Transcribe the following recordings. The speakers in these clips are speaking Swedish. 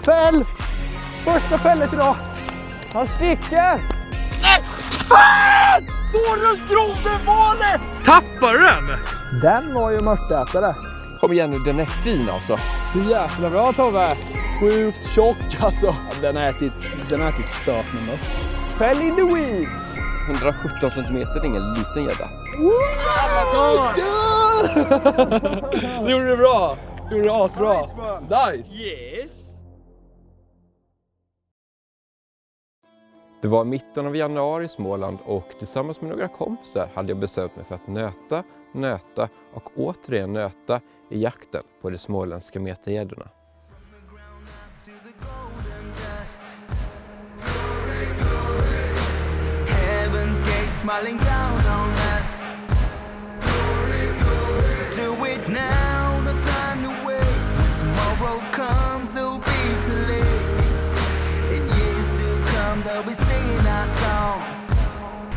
Fäll! Första fället idag. Han sticker! Nej! Fan! Dårens grovbevalet! Tappar den? Den var ju mörtätare. Kom igen nu, den är fin alltså. Så jävla bra Tove. Sjukt tjock alltså. Ja, den har ätit stört med mört. Fäll in the weed. 117 centimeter är ingen liten gädda. Det gjorde du bra. Det gjorde det asbra. Nice. Yes. Det var mitten av januari i Småland och tillsammans med några kompisar hade jag bestämt mig för att nöta och återigen nöta i jakten på de småländska metagäddorna. Smiling down on us. Do it now, no time to wait. When tomorrow comes, there'll be too late. In years to come, they'll be singing our song.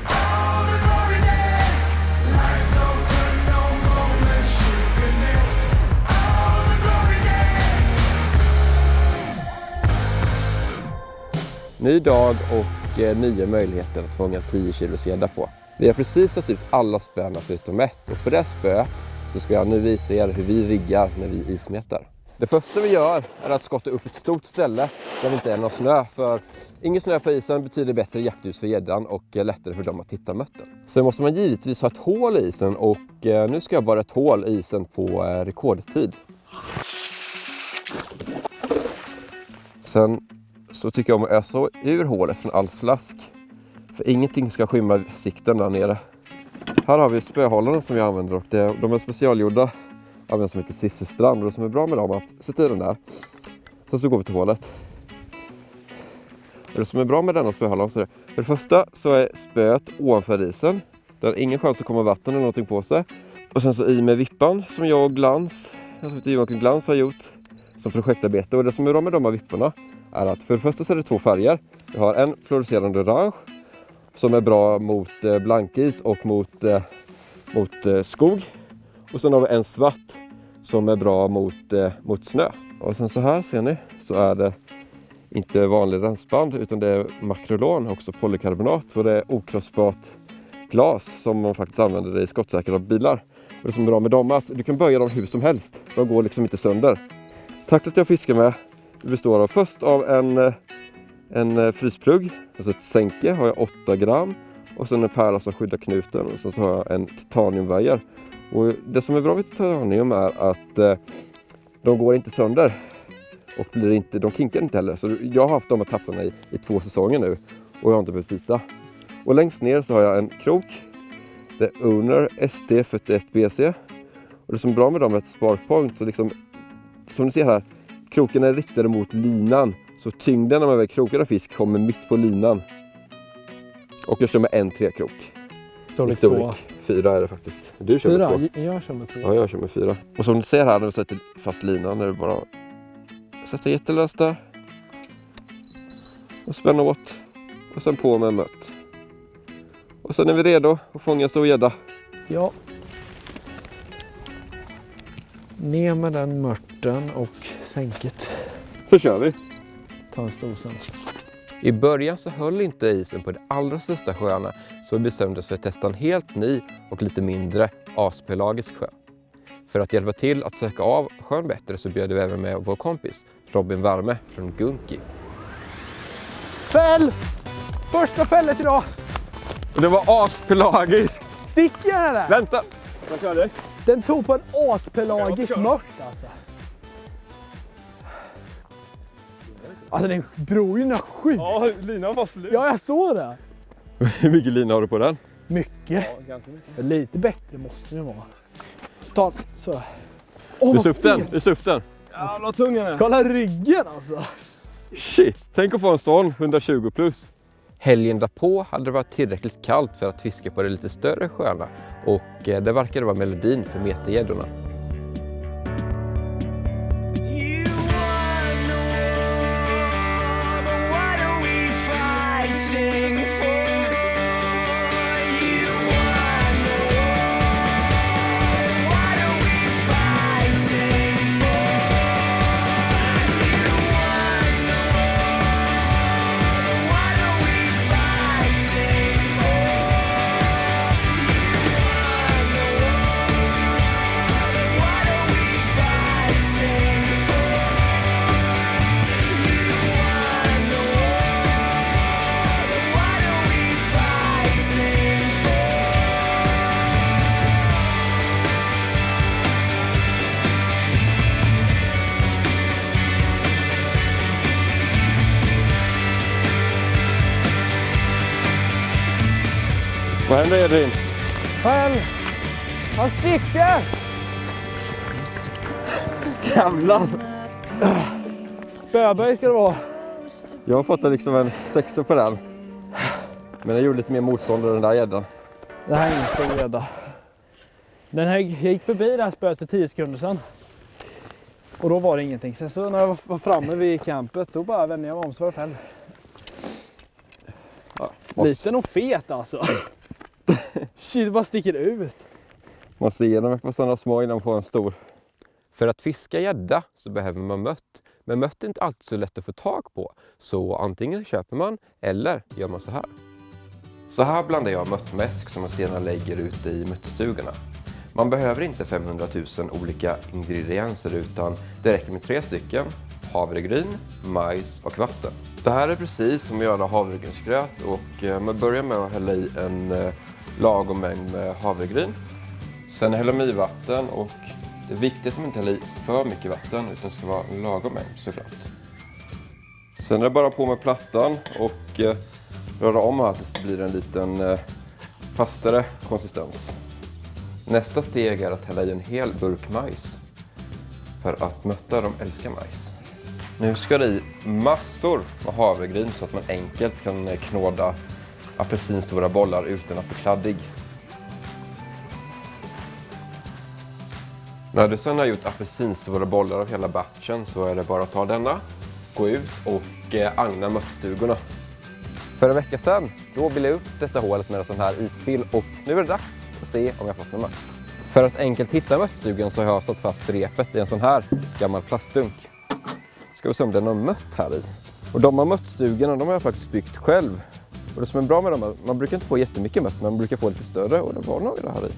All the glory days, life's so good, no moment should be missed. All the glory days. Ny dag och nya möjligheter att fånga 10 kilos gädda på. Vi har precis satt ut alla spöna förutom ett och på det spö så ska jag nu visa er hur vi riggar när vi ismetar. Det första vi gör är att skotta upp ett stort ställe där det inte är någon snö, för ingen snö på isen betyder bättre jaktljus för gäddan och lättare för dem att hitta mötten. Sen måste man givetvis ha ett hål i isen och nu ska jag borra ett hål i isen på rekordtid. Sen så tycker jag om att ösa ur hålet från all slask. För ingenting ska skymma sikten där nere. Här har vi spöhållarna som vi använder och de är specialgjorda av en som heter Cissi Strand. Och det som är bra med dem är att sätta i den där. Sen så går vi till hålet. Och det som är bra med denna spöhållaren så är det, för det första så är spöet ovanför isen. Där har ingen chans att komma vatten eller någonting på sig. Och sen så i med vippan som jag och Glans, Joakim Glans har gjort som projektarbete. Och det som är bra med de här vipporna är att för det första så är det 2 färger. Vi har en fluorescerande orange som är bra mot blankis och mot skog. Och sen har vi en svart som är bra mot snö. Och sen så här ser ni så är det inte vanlig rensband utan det är makrolon, också polykarbonat. Och det är okrossbart glas som man faktiskt använder i skottsäkra bilar. Och det som är bra med dem är att du kan böja dem hur som helst. De går liksom inte sönder. Tacklet jag fiskar med består av först av en frysplugg, sen så ett sänke har jag 8 gram och sen en pärla som skyddar knuten och sen så har jag en titaniumvajer. Och det som är bra med titanium är att de går inte sönder och de kinkar inte heller. Så jag har haft de här tafsarna i 2 säsonger nu och jag har inte behövt byta. Och längst ner så har jag en krok, det är Owner ST41BC. Och det som är bra med dem är ett sparkpoint, så liksom, som ni ser här, kroken är riktade mot linan. Så tyngden när man väger krokar av fisk kommer mitt på linan. Och jag kör med en 3-krok. Storlek 2. 4 är det faktiskt. Du kör med 2. Jag kör med 2. Ja, jag kör med 4. Och som ni ser här när vi sätter fast linan är det bara sätta jättelöst där. Och spänna åt. Och sen på med mött. Och sen är vi redo att fånga en stor gädda. Ja. Ner med den mörten och sänket. Så kör vi. Ta en stor sen. I början så höll inte isen på de allra största sjöarna, så vi bestämde oss för att testa en helt ny och lite mindre aspelagisk sjö. För att hjälpa till att söka av sjön bättre så bjöd vi även med vår kompis Robin Värme från Gunki. Fäll! Första fället idag. Och det var aspelagiskt! Sticker den eller? Vänta! Vad kör du? Den tog på en aspelagisk mört alltså. Alltså den drog ju några skit. Ja, linan var slut. Ja, jag såg det. Hur mycket lina har du på den? Mycket. Ja, ganska mycket. Lite bättre måste det vara. Ta så. Visa upp den, visa upp den. Jävla tung den är. Kolla ryggen alltså. Shit, tänk att få en sån 120 plus. Helgen därpå hade det varit tillräckligt kallt för att fiska på de lite större sjöarna. Och det verkade vara melodin för metagäddorna. Vad händer Edvin? Men, han sticker! Jävlar! Spöböj ska det vara. Jag har fått liksom en 6 på den. Men jag gjorde lite mer motstånd än den där gäddan. Det här är ingen stor gädda. Den här gick förbi det här spöet för 10 sekunder sedan. Och då var det ingenting. Sen så när jag var framme vid campet då bara vände jag om så var det fäll. Ja, Liten och fet alltså. Shit, det bara sticker ut. måste ge dem på sådana små innan man får en stor. För att fiska gädda så behöver man mött. Men mött är inte alltid så lätt att få tag på. Så antingen köper man eller gör man så här. Så här blandar jag möttmäsk som man sedan lägger ute i möttstugorna. Man behöver inte 500 000 olika ingredienser utan det räcker med 3 stycken. Havregryn, majs och vatten. Det här är precis som att göra havregrynsgröt och man börjar med att hälla i en lagom mängd med havregryn. Sen häller man i vatten och det är viktigt att man inte häller i för mycket vatten utan det ska vara en lagom mängd såklart. Sen är det bara på med plattan och röra om här tills det blir en liten fastare konsistens. Nästa steg är att hälla i en hel burk majs. För att mötta de älskar majs. Nu ska det i massor med havregryn så att man enkelt kan knåda apelsinstora bollar utan att bli kladdig. När du sedan har gjort apelsinstora bollar av hela batchen så är det bara att ta denna, gå ut och agna möttstugorna. För en vecka sedan då ville jag upp detta hålet med en sån här isspill och nu är det dags att se om jag fått någon mött. För att enkelt hitta möttstugan så har jag satt fast repet i en sån här gammal plastdunk. Ska vi se om det är någon mött här i. Och de här möttstugorna de har jag faktiskt byggt själv. Och det som är bra med dem, man brukar inte få jättemycket mött, man brukar få lite större och det var några här i.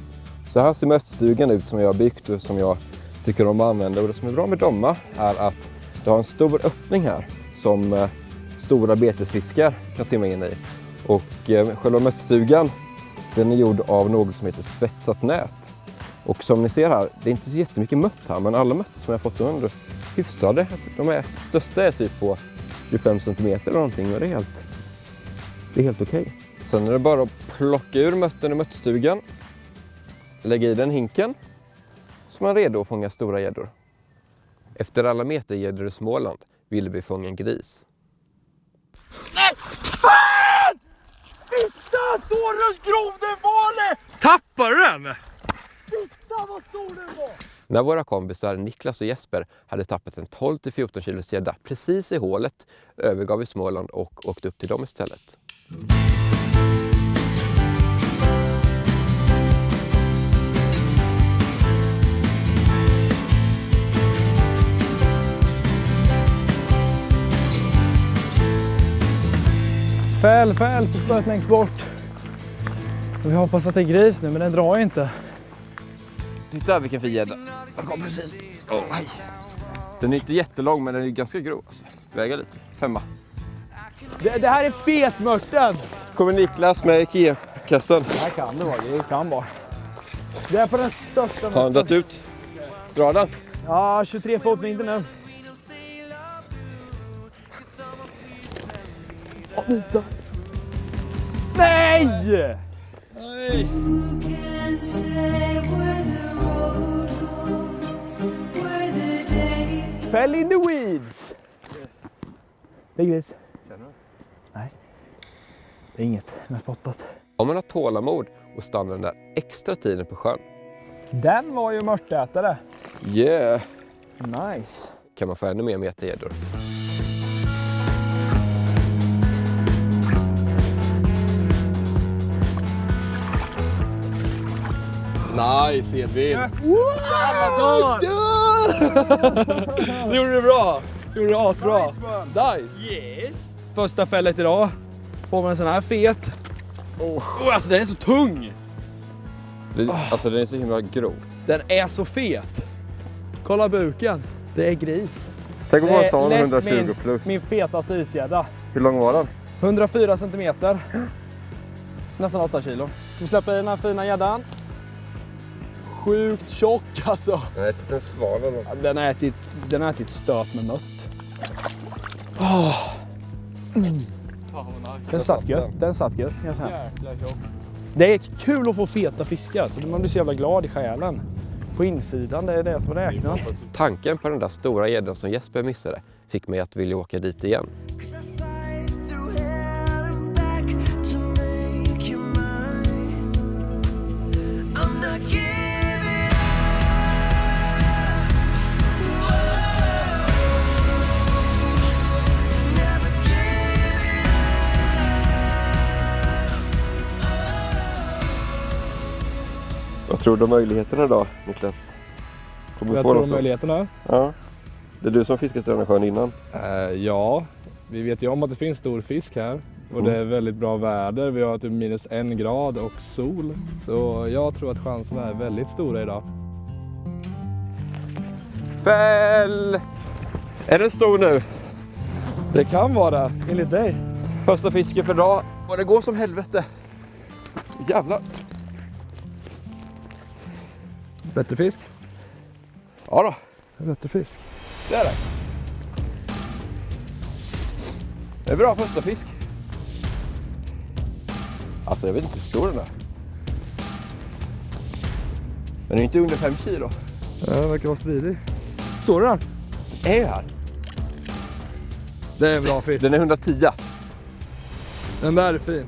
Så här ser möttstugan ut som jag har byggt och som jag tycker om att använda. Och det som är bra med dem är att det har en stor öppning här som stora betesfiskar kan simma in i. Och själva möttstugan den är gjord av något som heter svetsat nät. Och som ni ser här, det är inte så jättemycket mött här men alla mött som jag fått under hyfsade. De största är typ på 25 cm eller någonting och det är helt okej. Sen är det bara att plocka ur mötten i möttstugan. Lägga i den hinken så man är redo att fånga stora gäddor. Efter alla metergäddor i Småland ville vi fånga en gris. Nej! Fan! Titta! Torres grov den vale! Tappar du den? Titta vad stor den var! När våra kompisar Niklas och Jesper hade tappat en 12-14 kilos gädda precis i hålet övergav vi Småland och åkte upp till dem istället. Fäll på spöet längst bort. Och vi hoppas att det är gris nu men den drar ju inte. Titta vilken fin gädda. Den kom precis. Aj. Den är inte jättelång men den är ganska grov. Alltså. Väger lite. 5. Det här är fetmörten. Kommer Niklas med Ikea-kassen. Det här kan det vara, det kan vara. Det är på den största. Har han dragit ut? Dra den. Ja, 23 fot mindre nu. Nej! Nej! Fell in the weeds. Det är gris. Nej. Det är inget. Den är spottat. Om man har tålamod och stannar den där extra tiden på sjön. Den var ju mörtätare. Yeah! Nice. Kan man få ännu mer metergäddor. Nice Edvin! Det gjorde du bra! Det gjorde du asbra! Nice! Yeah. Första fället idag. Får man en sån här fet. Alltså den är så tung! Alltså den är så himla grov. Den är så fet. Kolla buken. Det är gris. Tänk om man Det är sa lätt 120 plus. Min fetaste isgädda. Hur lång var den? 104 centimeter. Nästan 8 kilo. Ska vi släppa i den här fina gäddan? Sjukt tjock alltså. Den är typ en sval eller något. Den har ätit stöt med mött. Fan vad nice. Den satt gött kan jag säga. Jäkla tjock. Det är kul att få feta fiskar, så man blir så jävla glad i själen. På insidan, det är det som räknas. Tanken på den där stora gäddan som Jesper missade fick mig att vilja åka dit igen. 'Cause I fight through hell and back to make you mine. I'm not giving up. Whoa. Never giving up. Vad tror du om möjligheterna då, Niklas? Kommer vi Jag få tror någonstans? möjligheterna. Ja. Det är du som fiskar Stränasjön innan. Ja, vi vet ju om att det finns stor fisk här. Och det är väldigt bra väder. Vi har typ -1 grad och sol. Så jag tror att chanserna är väldigt stora idag. Fäll! Är den stor nu? Det kan vara, enligt dig. Första fisken för idag. Och det går som helvete. Jävlar. Bättre fisk? Ja då, Bättre fisk. det är det. Det är bra första fisk. Alltså jag vet inte hur stor den är. Men den är inte under 5 kilo. Ja, den verkar vara smidig. Såg du den? Den är ju här. Det är en bra fisk. Den är 110. Den där är fin.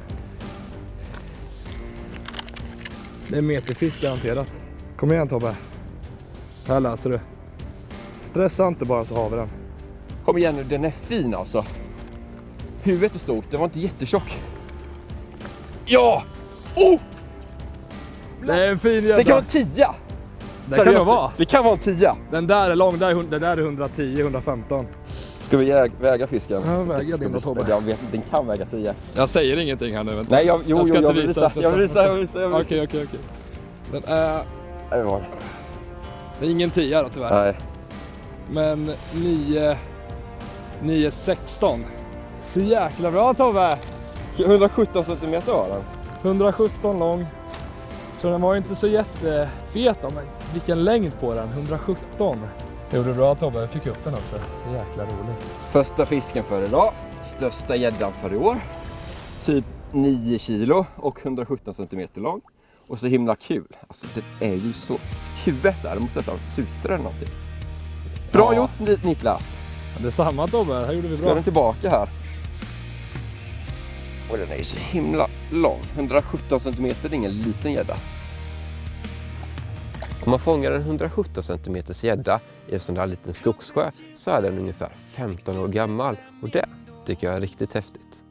Det är meterfisk garanterat. Kom igen Tobbe. Här läser du. Stressa inte bara så har vi den. Kom igen nu, den är fin alltså. Huvudet är stort, den var inte jättetjock. Ja! Oh! Det är en fin jävla. Det kan vara en 10! Det kan det vara. Det kan vara en 10. Den där är lång, den där är 110-115. Ska vi väga fisken? Ja, väga din då, Tobbe. Jag vet inte, den kan väga 10. Jag säger ingenting här nu. Vänta. Nej, jag ska vill inte visa. Jag vill visa. Okej. Den är... Nej, var det? Det är ingen 10 då tyvärr. Nej. Men 9,16. Så jäkla bra Tobbe. 117 centimeter var den. 117 lång. Så den var ju inte så jättefet då, men vilken längd på den. 117. Gjorde du bra Tobbe, jag fick upp den också. Så jäkla roligt. Första fisken för idag. Största gäddan för i år. Typ 9 kilo och 117 centimeter lång. Och så himla kul. Alltså det är ju så huvudet där. Du måste sätta en sutra eller någonting. Bra Ja. gjort Niklas. Det är samma Tobbe, här gjorde vi Ska bra. den tillbaka här. Och den är ju så himla lång. 117 centimeter är ingen liten gädda. Om man fångar en 117 centimeters gädda i en sån där liten skogssjö så är den ungefär 15 år gammal. Och det tycker jag är riktigt häftigt.